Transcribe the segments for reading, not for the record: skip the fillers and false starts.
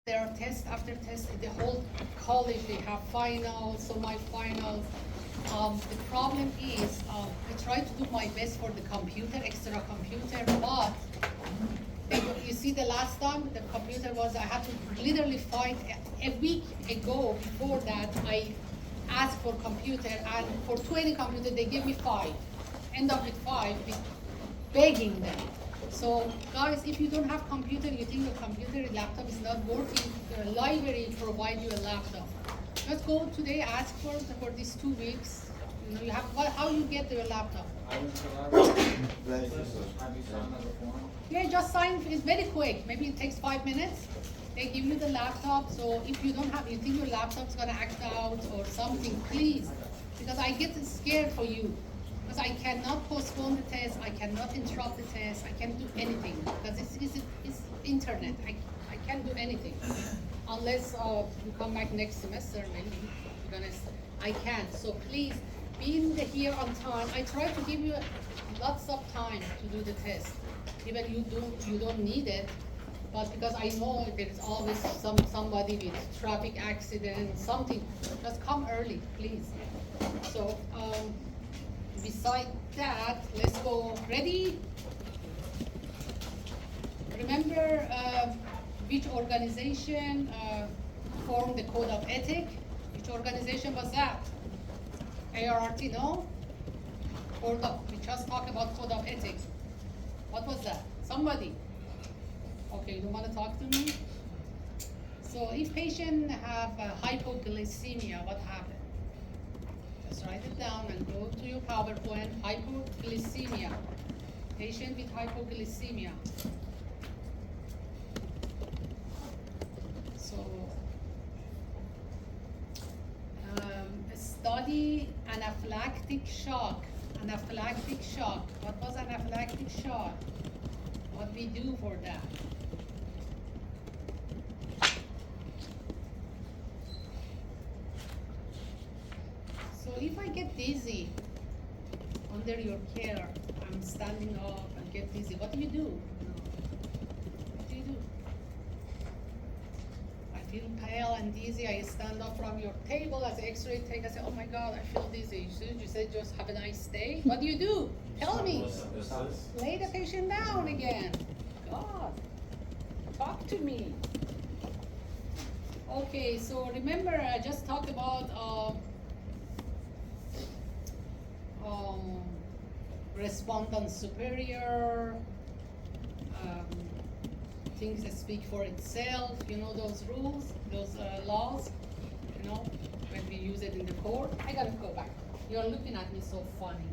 There are tests after tests. The whole college, they have finals, semi-finals. The problem is, I try to do my best for the computer, extra computer, but you see the last time the computer was, I had to literally fight a week ago. Before that, I asked for computer, and for 20 computers, they gave me 5. End up with 5, begging them. So guys, if you don't have computer, you think your computer, laptop is not working, the library provide you a laptop. Just go today, ask for these 2 weeks. You know, you have, how you get your laptop? Have you signed up a form? Yeah, just sign, it's very quick. Maybe it takes 5 minutes. They give you the laptop, so if you don't have, you think your laptop's gonna act out or something, please, because I get scared for you. Because I cannot postpone the test, I cannot interrupt the test, I can't do anything, because it's internet, I can't do anything. Unless you come back next semester, maybe, to be honest, I can't. So please, be here on time. I try to give you lots of time to do the test. Even you don't need it, but because I know there's always somebody with traffic accident, something, just come early, please. So, beside that, let's go. Ready? Remember which organization formed the Code of Ethics? Which organization was that? ARRT, no? We just talked about Code of Ethics. What was that? Somebody? Okay, you don't want to talk to me? So if patient have hypoglycemia, what happened? Just write it down and go to your PowerPoint. Hypoglycemia. Patient with hypoglycemia. So, study anaphylactic shock. Anaphylactic shock. What was anaphylactic shock? What we do for that? So if I get dizzy under your care, I'm standing up and get dizzy, what do you do? What do you do? I feel pale and dizzy, I stand up from your table as an x-ray take, I say, oh my God, I feel dizzy. Should you say just have a nice day? What do you do? Tell me. Lay the patient down again. God, talk to me. Okay, so remember I just talked about respondent superior, things that speak for itself, you know those rules, those laws, you know, when we use it in the court. I gotta go back. You're looking at me so funny.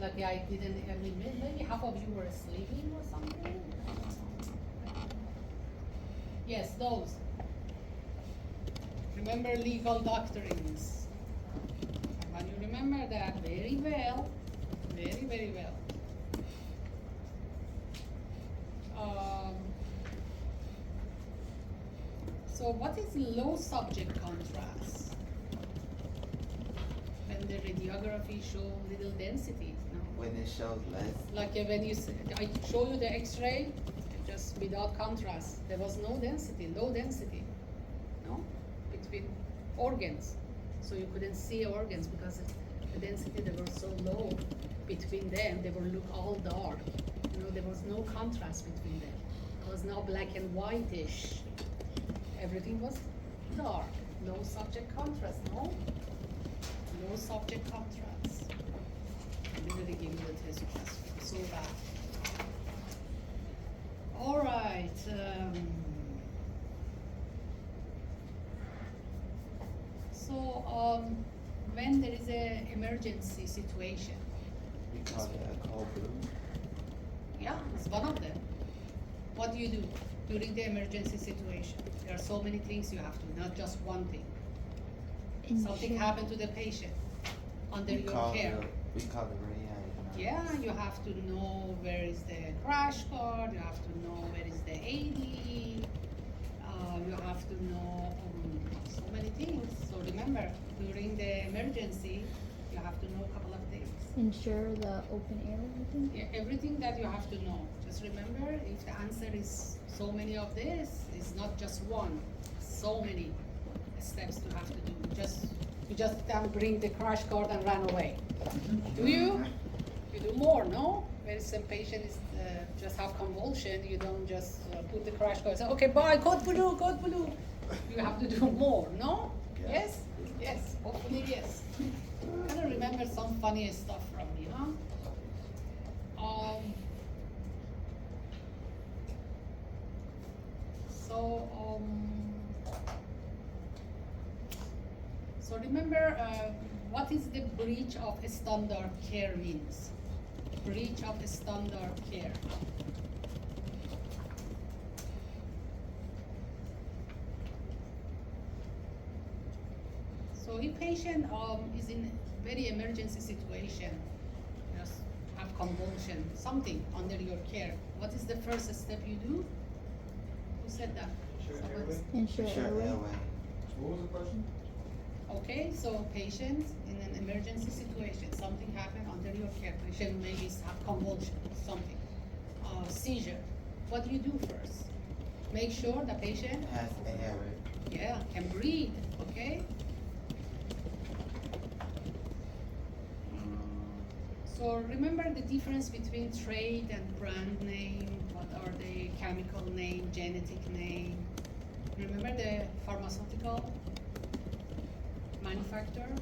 Like I didn't, I mean, maybe half of you were sleeping or something. Yes, those. Remember legal doctrines. And you remember that very well, very, very well. So what is low subject contrast? When the radiography show little density, no? When it shows less. Like when you, I show you the X-ray, just without contrast, there was no density, low density, no? Between organs. So you couldn't see organs because the density, they were so low between them, they would look all dark. You know, there was no contrast between them. It was now black and whitish. Everything was dark. No subject contrast, no? No subject contrast. I'm literally giving you the test because it's so bad. All right. When there is an emergency situation. We call it a cold blue. Yeah, it's one of them. What do you do during the emergency situation? There are so many things you have to, not just one thing. Something happened to the patient under your care. We call it reanimator. Yeah, you have to know where is the crash card, you have to know where is the AD, you have to know so many things. So remember, during the emergency, you have to know a couple of things. Ensure the open air, I think. Yeah, everything that you have to know. Just remember, if the answer is so many of this, it's not just one. So many steps to have to do. You just don't bring the crash card and run away. Do you? You do more, no? When some patient is just have convulsion, you don't just put the crash card and say, okay, bye, code blue, code blue. You have to do more, no? Yes? Yes, hopefully yes. Gotta remember some funny stuff from me, huh? So remember, what is the breach of standard care means? Breach of standard care. So if patient is in very emergency situation, just have convulsion, something under your care, what is the first step you do? Who said that? Someone- Ensure Sure, airway. airway. What was the question? Okay, so patient in an emergency situation, something happened under your care, patient maybe have convulsion, something, seizure. What do you do first? Make sure the patient, Has air. yeah, can breathe, okay? So remember the difference between trade and brand name. What are the chemical name, genetic name? Remember the pharmaceutical manufacturer?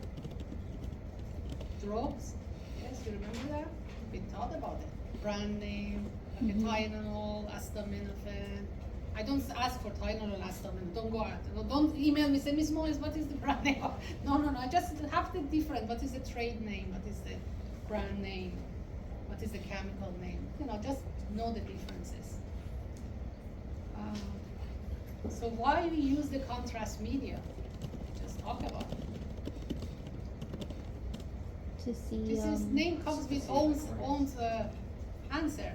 Drugs? Yes, you remember that? We thought about it. Brand name, like Tylenol, acetaminophen. I don't ask for Tylenol, acetaminophen. Don't go out. No, don't email me. Say, Miss Morris, what is the brand name? No. I just have the different. What is the trade name? What is the brand name? What is the chemical name? Just know the differences. So why we use the contrast media? Just talk about it. To see. This is name comes with own answer.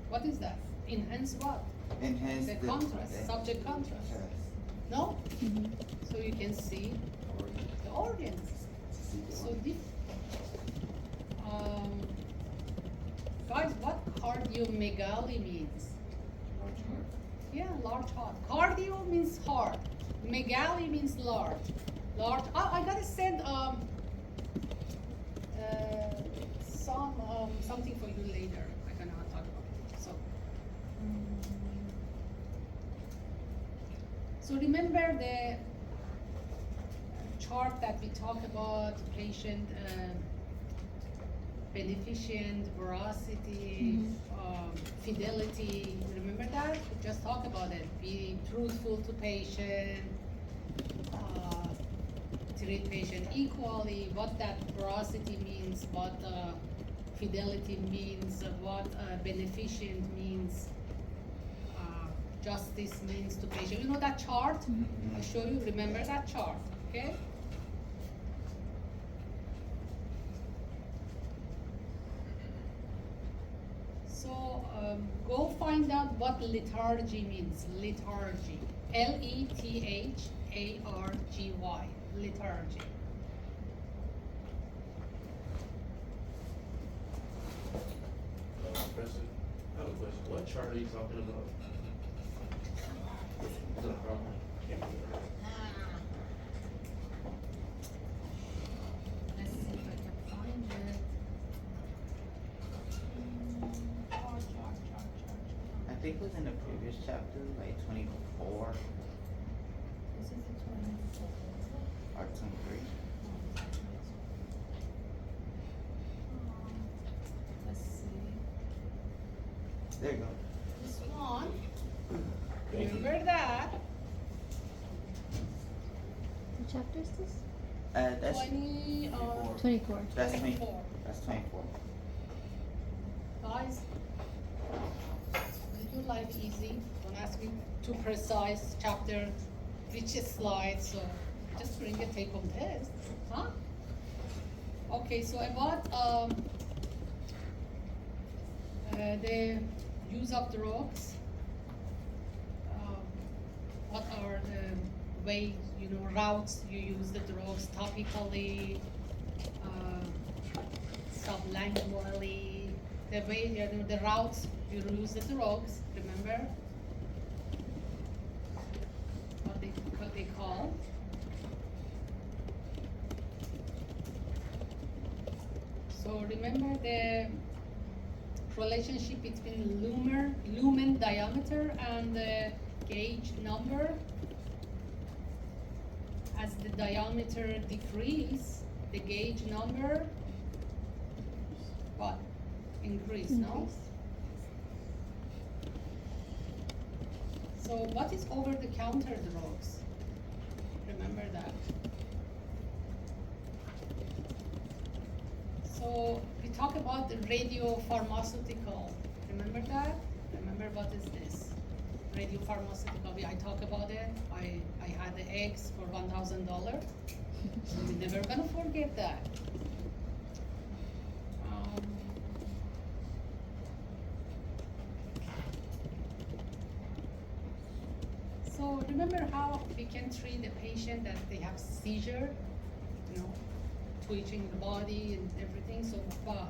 What is that? Enhance what? Enhance The contrast, subject contrast. Yes. No? Mhm. So you can see the organs. So guys, what cardiomegaly means? Yeah, large heart. Cardio means heart. Megaly means large. Large. Oh, I gotta send something for you later. I cannot talk about it. So remember the chart that we talked about, patient beneficent, veracity, fidelity. Remember that? We just talk about it. Be truthful to patient, treat patient equally, what that veracity means, what fidelity means, what beneficent means, justice means to patient. You know that chart? I show you, remember that chart, okay? So go find out what lethargy means. Lethargy. Lethargy. Lethargy. Professor, I have a question. What chart are you talking about? Is that a problem? Let's see if I can find it. Chart. I think it was in the previous chapter, like 24 This is the 24. or 23. Let's see. There you go. This one. Thank you. Remember that? What chapter is this? That's 24. that's 20. 24. That's 24. Guys, make your life easy. Don't ask me too precise chapter, which slide. So just bring a take-home test, huh? Okay. So about the use of drugs. What are the ways, routes you use the drugs topically, sublingually, the way, the routes you use the drugs, remember? What they call. So remember the relationship between lumen diameter and the gauge number. As the diameter decrease, the gauge number what? Increase, no? So what is over-the-counter drugs? Remember that. So we talk about the radiopharmaceutical. Remember that? Remember what is this? Radiopharmaceutical. I talk about it. I had the eggs for $1,000. So we're never gonna forget that. So remember how we can treat a patient that they have seizure, twitching the body and everything. So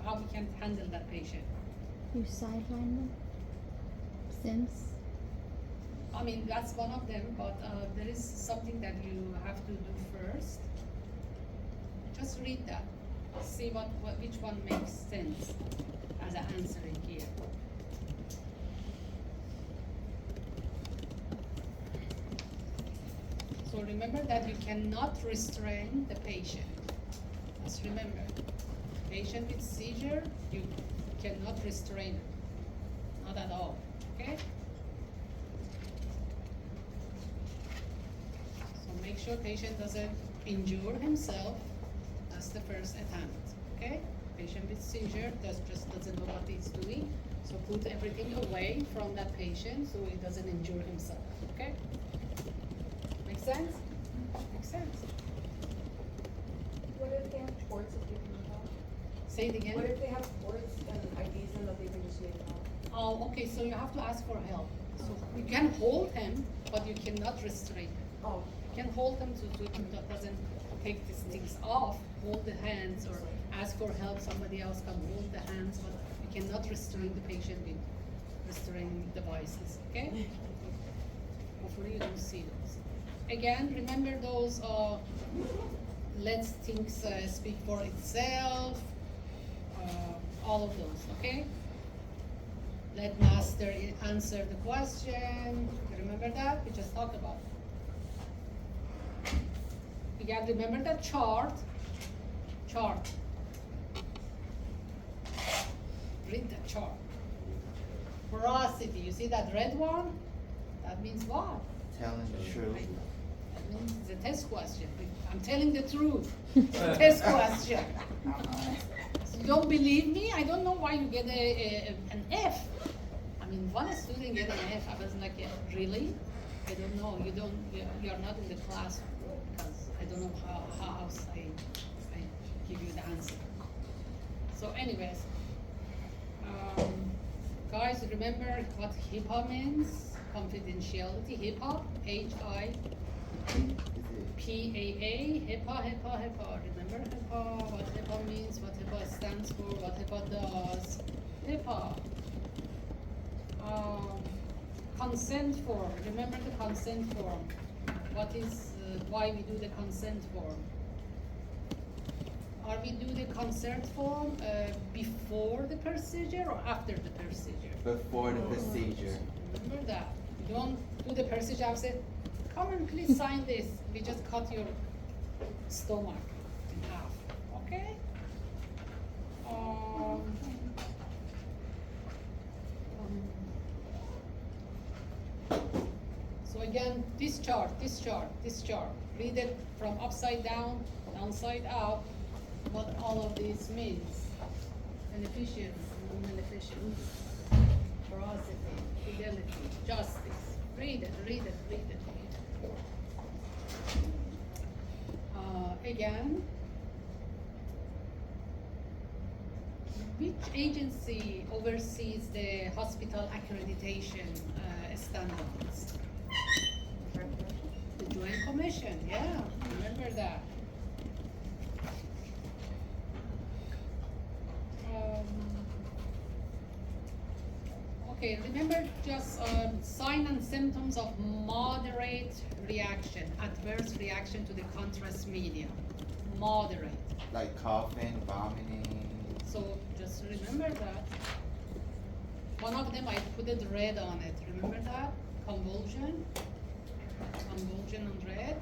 how we can handle that patient? You sideline them? Since? I mean, that's one of them, but there is something that you have to do first. Just read that. See which one makes sense as an answer in here. So remember that you cannot restrain the patient. Just remember, patient with seizure, you cannot restrain it. Not at all, okay? So make sure patient doesn't injure himself. That's the first attempt, okay? Patient with seizure just doesn't know what he's doing. So put everything away from that patient so he doesn't injure himself, okay? Make sense? Makes sense. What if they have sports that they can leave out? Say it again. What if they have sports and IDs and that they can just leave out? Oh, okay, so you have to ask for help. So you can hold him, but you cannot restrain him. Oh, You can hold him so he doesn't take these things off, hold the hands, or ask for help, somebody else can hold the hands, but you cannot restrain the patient with restraining devices, okay? Hopefully you don't see those. Again, remember those, let things speak for itself, all of those, okay? Let master answer the question. Remember that? We just talked about it. Again, remember that chart. Chart. Read the chart. Porosity. You see that red one? That means what? Telling the truth. That means it's a test question. I'm telling the truth. It's a test question. So you don't believe me? I don't know why you get an F. I mean, one student get an F. I was like, really? I don't know. You're not in the class because I don't know how else I give you the answer. So anyways, guys, remember what HIPAA means? Confidentiality. HIPAA, H-I-P-A-A, HIPAA. Remember HIPAA, what HIPAA means, what HIPAA stands for, what HIPAA does. HIPAA. Consent form. Remember the consent form. What is, why we do the consent form? Are we do the consent form before the procedure or after the procedure? Before the procedure. Remember that. You don't do the procedure and say, come and please sign this. We just cut your stomach in half. Okay? So again, this chart. Read it from upside down, downside up, what all of this means. Beneficent, non-beneficent, porosity, fidelity, justice. Read it. Again, which agency oversees the hospital accreditation standards? The Joint Commission, yeah, remember that. Okay, remember just sign and symptoms of moderate reaction, adverse reaction to the contrast media. Moderate. Like coughing, vomiting. So just remember that. One of them I put it red on it. Remember that? Convulsion. Convulsion on red.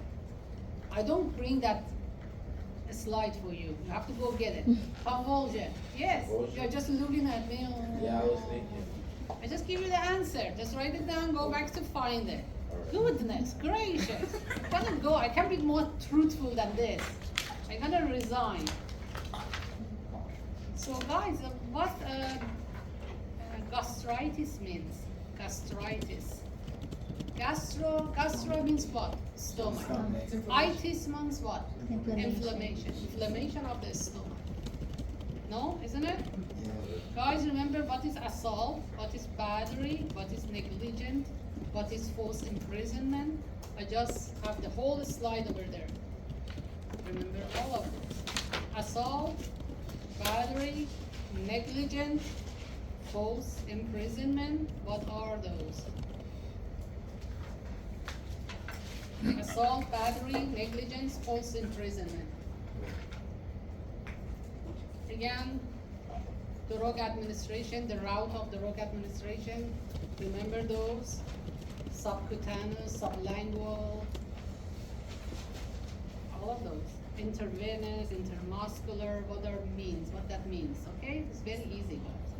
I don't bring that slide for you. You have to go get it. Convulsion. Yes. Convulsion. You're just looking at me. Yeah, I was thinking. I just give you the answer. Just write it down, go back to find it. Goodness gracious. I gotta go. I can't be more truthful than this. I gotta resign. So guys, what gastritis means? Gastritis. Gastro means what? Stomach. Itis means what? Inflammation. Inflammation of the stomach. No, isn't it? Yeah. Guys, remember what is assault, what is battery, what is negligent, what is false imprisonment. I just have the whole slide over there. Remember all of those. Assault, battery, negligent, false imprisonment. What are those? Assault, battery, negligence, false imprisonment. Again, the drug administration, the route of the drug administration, remember those? Subcutaneous, sublingual, all of those. Intravenous, intermuscular, what that means, okay? It's very easy, guys.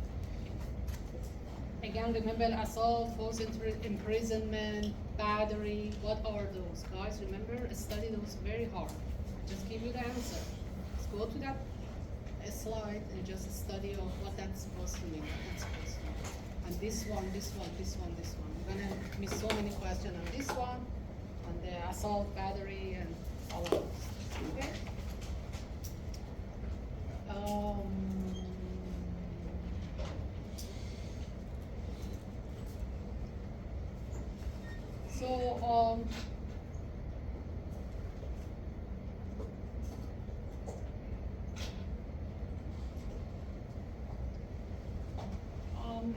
Again, remember assault, false imprisonment, battery, what are those? Guys, remember, study those very hard. Just give you the answer. Let's go to that slide and just a study of what that's supposed to mean, what that's supposed to mean. And this one. We're gonna miss so many questions on this one, on the assault, battery, and all of those. Okay?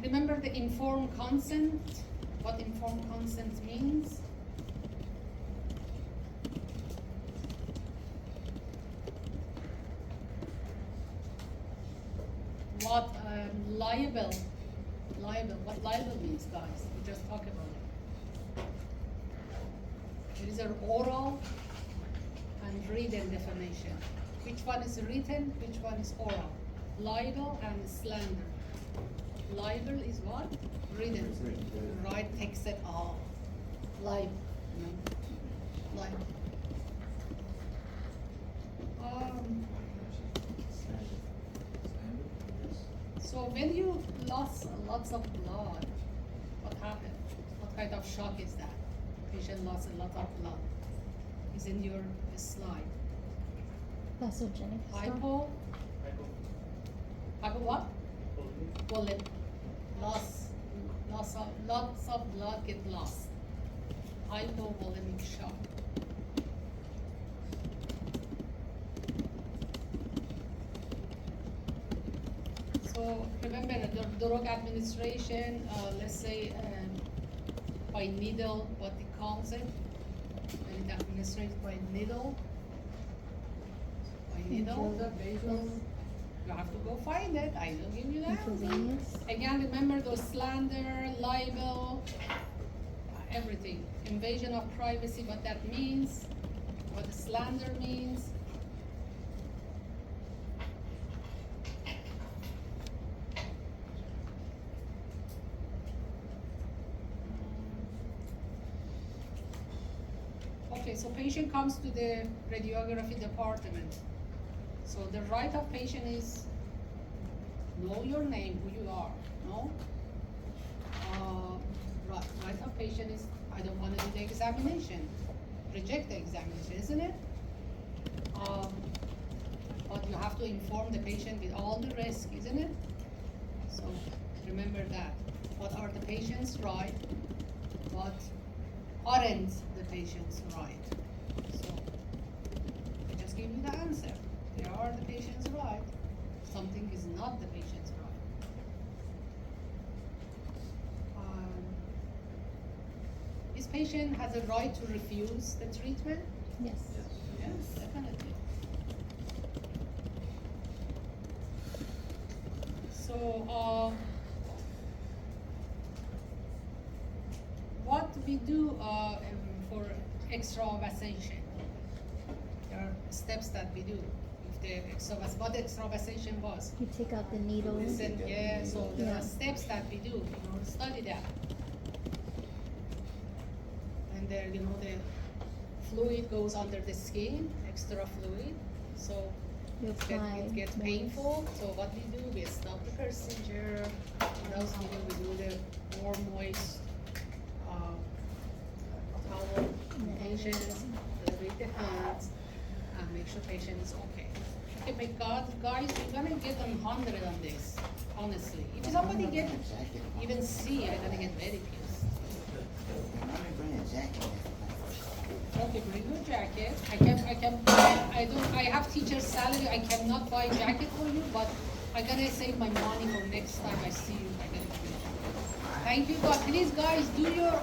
Remember the informed consent? What informed consent means? What liable? What liable means, guys? We just talked about it. There is an oral and written defamation. Which one is written? Which one is oral? Libel and slander. Libel is what? Written. Right, takes it all. Libel. Libel. So when you lost lots of blood, what happened? What kind of shock is that? Patient lost a lot of blood. Is in your slide. Vasogenic shock. Hypo what? Bullet. Lots of blood get lost. Hypovolemic shock. So remember the drug administration, let's say by needle, what it calls it, when it administrated by needle. You have to go find it. I will give you that. Intravenous. Again, remember those slander, libel, everything. Invasion of privacy, what that means, what the slander means. Okay, so patient comes to the radiography department. So the right of patient is know your name, who you are, no? Right of patient is I don't want to do the examination, reject the examination, isn't it? But you have to inform the patient with all the risk, isn't it? So remember that. What are the patient's right? What aren't the patient's right? So I just give you the answer. They are the patient's right. Something is not the patient's right. patient has a right to refuse the treatment? Yes. Yes, definitely. So, what we do for extravasation? There are steps that we do. If the what the extravasation was. You take out the needle. Listen, yeah, so there Yeah. are steps that we do, study that. And there, the fluid goes under the skin, extra fluid, so You apply. it gets moist. painful. So what we do, we stop the procedure. What else we do? We do the more moist towel on Yeah. patients, with the hands, and make sure patient is okay. Okay, my God, guys, you're gonna get 100 on this, honestly. If somebody get even C, I'm gonna get very pissed. Bring a jacket. Okay, bring your jacket. I have teacher's salary. I cannot buy jacket for you, but I'm gonna save my money for next time I see you. I'm gonna do it. Thank you, God. Please, guys, do your